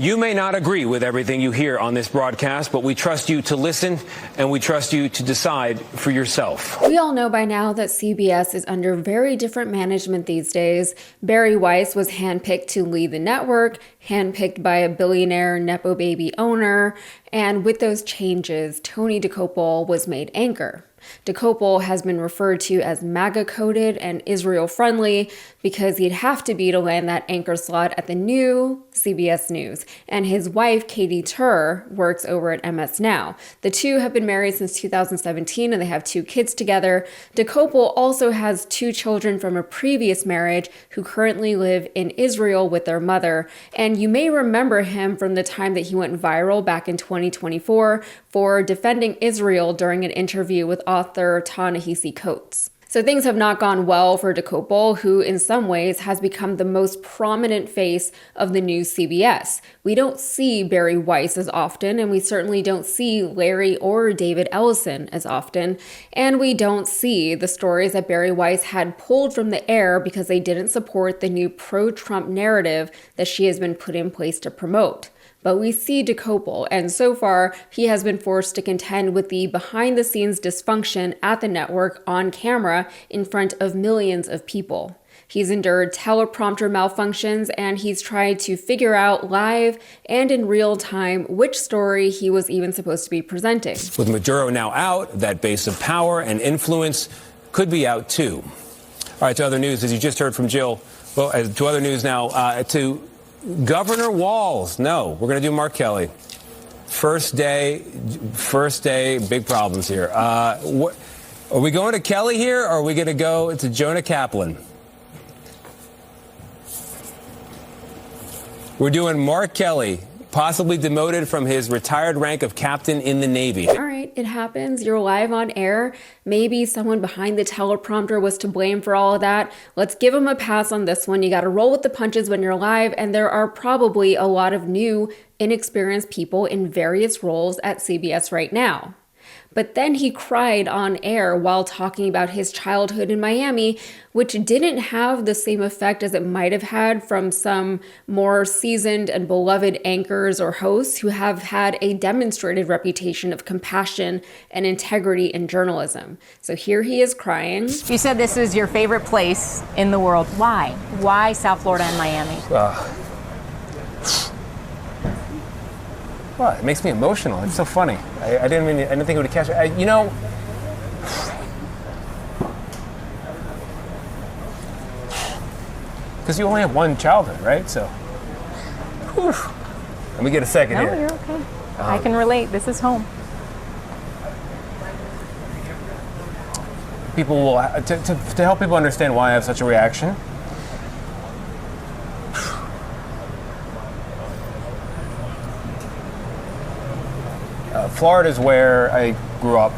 You may not agree with everything you hear on this broadcast, but we trust you to listen and we trust you to decide for yourself. We all know by now that CBS is under very different management these days. Bari Weiss was handpicked to lead the network, handpicked by a billionaire Nepo baby owner, and with those changes, Tony Dokoupil was made anchor. Dokoupil has been referred to as MAGA-coded and Israel-friendly because he'd have to be to land that anchor slot at the new CBS News. And his wife, Katie Tur, works over at MS Now. The two have been married since 2017 and they have 2 kids together. Dokoupil also has 2 children from a previous marriage who currently live in Israel with their mother. And you may remember him from the time that he went viral back in 2024 for defending Israel during an interview with author Ta-Nehisi Coates. So things have not gone well for Dokoupil, who in some ways has become the most prominent face of the new CBS. We don't see Bari Weiss as often, and we certainly don't see Larry or David Ellison as often, and we don't see the stories that Bari Weiss had pulled from the air because they didn't support the new pro-Trump narrative that she has been put in place to promote. But we see Dokoupil, and so far, he has been forced to contend with the behind-the-scenes dysfunction at the network on camera in front of millions of people. He's endured teleprompter malfunctions, and he's tried to figure out live and in real time which story he was even supposed to be presenting. With Maduro now out, that base of power and influence could be out too. All right, to other news, as you just heard from Jill, well, to other news now, to Governor Walz. No, we're going to do Mark Kelly. First day, big problems here. Are we going to Kelly here, or are we going to go to Jonah Kaplan? We're doing Mark Kelly, possibly demoted from his retired rank of captain in the Navy. All right, it happens. You're live on air. Maybe someone behind the teleprompter was to blame for all of that. Let's give him a pass on this one. You got to roll with the punches when you're live, and there are probably a lot of new, inexperienced people in various roles at CBS right now. But then he cried on air while talking about his childhood in Miami, which didn't have the same effect as it might have had from some more seasoned and beloved anchors or hosts who have had a demonstrated reputation of compassion and integrity in journalism. So here he is crying. You said this is your favorite place in the world. Why? Why South Florida and Miami? Well, it makes me emotional. It's so funny. I didn't think it would catch it. You know, because you only have one childhood, right? So, let me get a second here. No, you're okay. I can relate. This is home. People will to help people understand why I have such a reaction. Florida is where I grew up.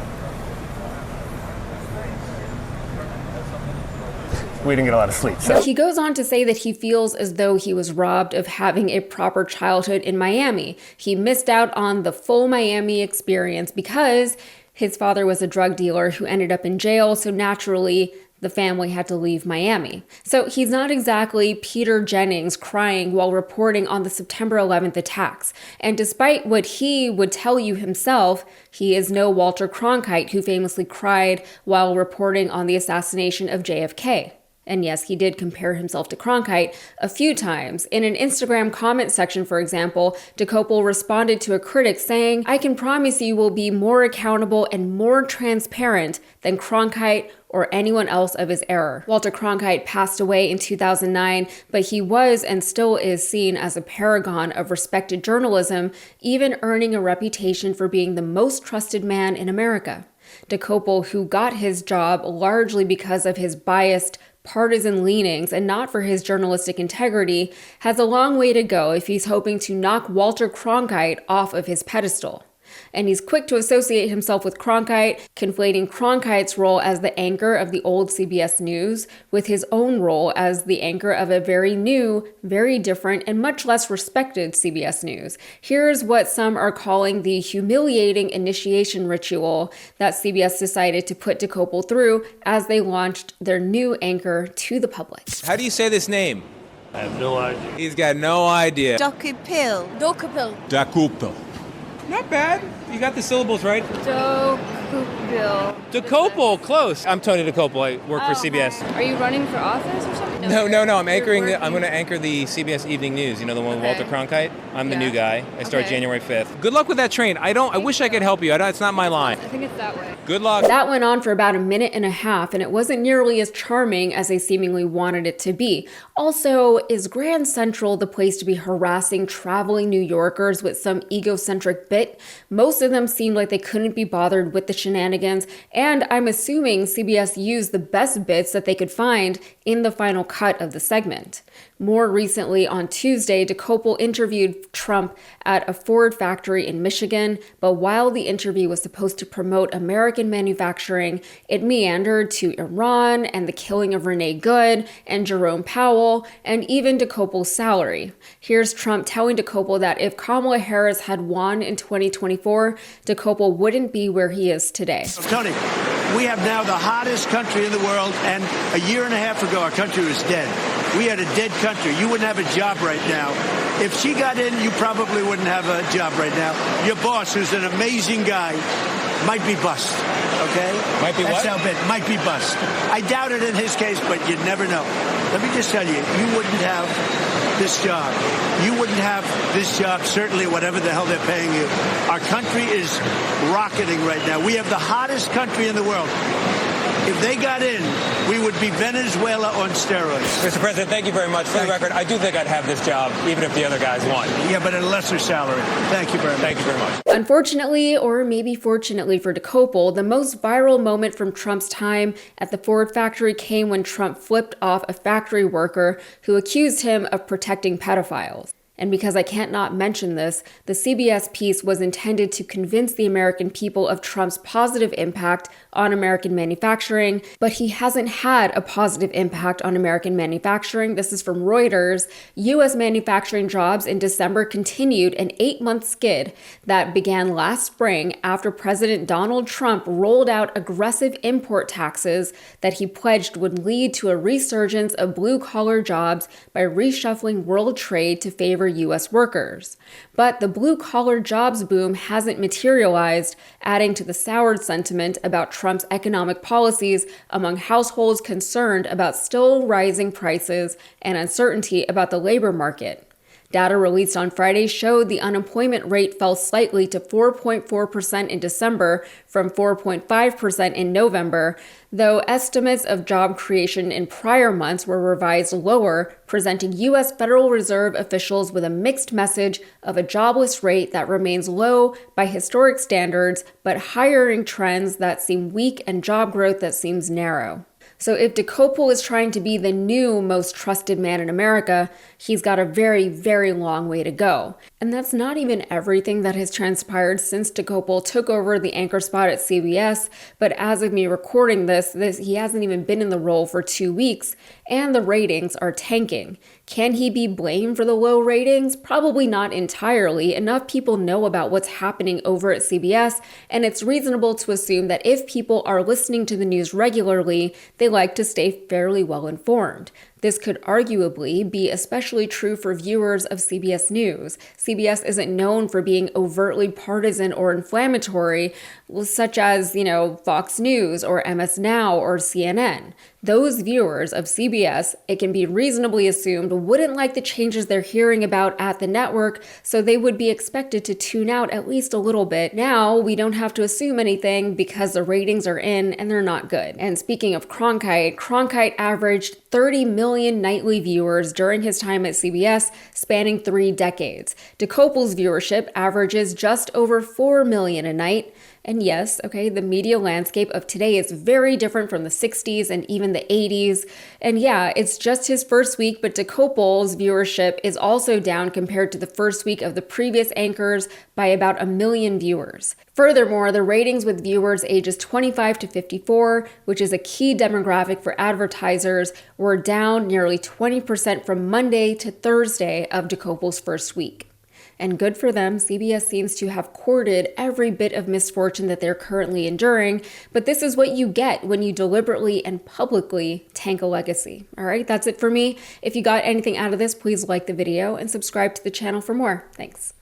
We didn't get a lot of sleep. So. He goes on to say that he feels as though he was robbed of having a proper childhood in Miami. He missed out on the full Miami experience because his father was a drug dealer who ended up in jail, so naturally the family had to leave Miami. So he's not exactly Peter Jennings crying while reporting on the September 11th attacks. And despite what he would tell you himself, he is no Walter Cronkite, who famously cried while reporting on the assassination of JFK. And yes, he did compare himself to Cronkite a few times. In an Instagram comment section, for example, Dokoupil responded to a critic saying, "I can promise you will be more accountable and more transparent than Cronkite or anyone else of his era." Walter Cronkite passed away in 2009, but he was and still is seen as a paragon of respected journalism, even earning a reputation for being the most trusted man in America. Dokoupil, who got his job largely because of his biased partisan leanings and not for his journalistic integrity, has a long way to go if he's hoping to knock Walter Cronkite off of his pedestal. And he's quick to associate himself with Cronkite, conflating Cronkite's role as the anchor of the old CBS News with his own role as the anchor of a very new, very different, and much less respected CBS News. Here's what some are calling the humiliating initiation ritual that CBS decided to put Dokoupil through as they launched their new anchor to the public. How do you say this name? I have no idea. He's got no idea. Dokupil. Dakupil. Not bad. You got the syllables right. Dokupil. Decopel, close. I'm Tony Decopel. I work for CBS. Are you running for office or something? No. I'm anchoring. I'm going to anchor the CBS Evening News. You know, the one with Walter Cronkite. I'm the new guy. I start January 5th. Good luck with that train. I wish I could help you. It's not my line. I think it's that way. Good luck. That went on for about a minute and a half, and it wasn't nearly as charming as they seemingly wanted it to be. Also, is Grand Central the place to be harassing traveling New Yorkers with some egocentric bit? Most of them seemed like they couldn't be bothered with the shenanigans, and I'm assuming CBS used the best bits that they could find in the final cut of the segment. More recently, on Tuesday, Decopel interviewed Trump at a Ford factory in Michigan, but while the interview was supposed to promote American manufacturing, it meandered to Iran and the killing of Renee Good and Jerome Powell, and even Decopel's salary. Here's Trump telling Decopel that if Kamala Harris had won in 2024, Decopel wouldn't be where he is today. Tony, we have now the hottest country in the world, and a year and a half ago, our country was dead. We had a dead country. You wouldn't have a job right now. If she got in, you probably wouldn't have a job right now. Your boss, who's an amazing guy, might be bust, okay? Might be That's what? how bad. Might be bust. I doubt it in his case, but you never know. Let me just tell you, you wouldn't have this job. You wouldn't have this job, certainly whatever the hell they're paying you. Our country is rocketing right now. We have the hottest country in the world. If they got in, we would be Venezuela on steroids. Mr. President, thank you very much. For the record, I do think I'd have this job, even if the other guys won. Yeah, but at a lesser salary. Thank you very much. Thank you very much. Unfortunately, or maybe fortunately for Decopel, the most viral moment from Trump's time at the Ford factory came when Trump flipped off a factory worker who accused him of protecting pedophiles. And because I can't not mention this, the CBS piece was intended to convince the American people of Trump's positive impact on American manufacturing, but he hasn't had a positive impact on American manufacturing. This is from Reuters. U.S. manufacturing jobs in December continued an 8-month skid that began last spring after President Donald Trump rolled out aggressive import taxes that he pledged would lead to a resurgence of blue-collar jobs by reshuffling world trade to favor U.S. workers. But the blue-collar jobs boom hasn't materialized, adding to the soured sentiment about Trump's economic policies among households concerned about still rising prices and uncertainty about the labor market. Data released on Friday showed the unemployment rate fell slightly to 4.4% in December from 4.5% in November, though estimates of job creation in prior months were revised lower, presenting U.S. Federal Reserve officials with a mixed message of a jobless rate that remains low by historic standards, but hiring trends that seem weak and job growth that seems narrow. So if Decopel is trying to be the new most trusted man in America, he's got a very, very long way to go. And that's not even everything that has transpired since Decopel took over the anchor spot at CBS, but as of me recording this, he hasn't even been in the role for 2 weeks, and the ratings are tanking. Can he be blamed for the low ratings? Probably not entirely. Enough people know about what's happening over at CBS, and it's reasonable to assume that if people are listening to the news regularly, they like to stay fairly well informed. This could arguably be especially true for viewers of CBS News. CBS isn't known for being overtly partisan or inflammatory, such as, Fox News or MS Now or CNN. Those viewers of CBS, it can be reasonably assumed, wouldn't like the changes they're hearing about at the network, so they would be expected to tune out at least a little bit. Now, we don't have to assume anything because the ratings are in and they're not good. And speaking of Cronkite averaged 30 million nightly viewers during his time at CBS, spanning 3 decades. Decopel's viewership averages just over 4 million a night. And yes, the media landscape of today is very different from the 60s and even the 80s. And yeah, it's just his first week, but Decopel's viewership is also down compared to the first week of the previous anchors by about 1 million viewers. Furthermore, the ratings with viewers ages 25 to 54, which is a key demographic for advertisers, were down nearly 20% from Monday to Thursday of Decopel's first week. And good for them, CBS seems to have courted every bit of misfortune that they're currently enduring. But this is what you get when you deliberately and publicly tank a legacy. All right, that's it for me. If you got anything out of this, please like the video and subscribe to the channel for more. Thanks.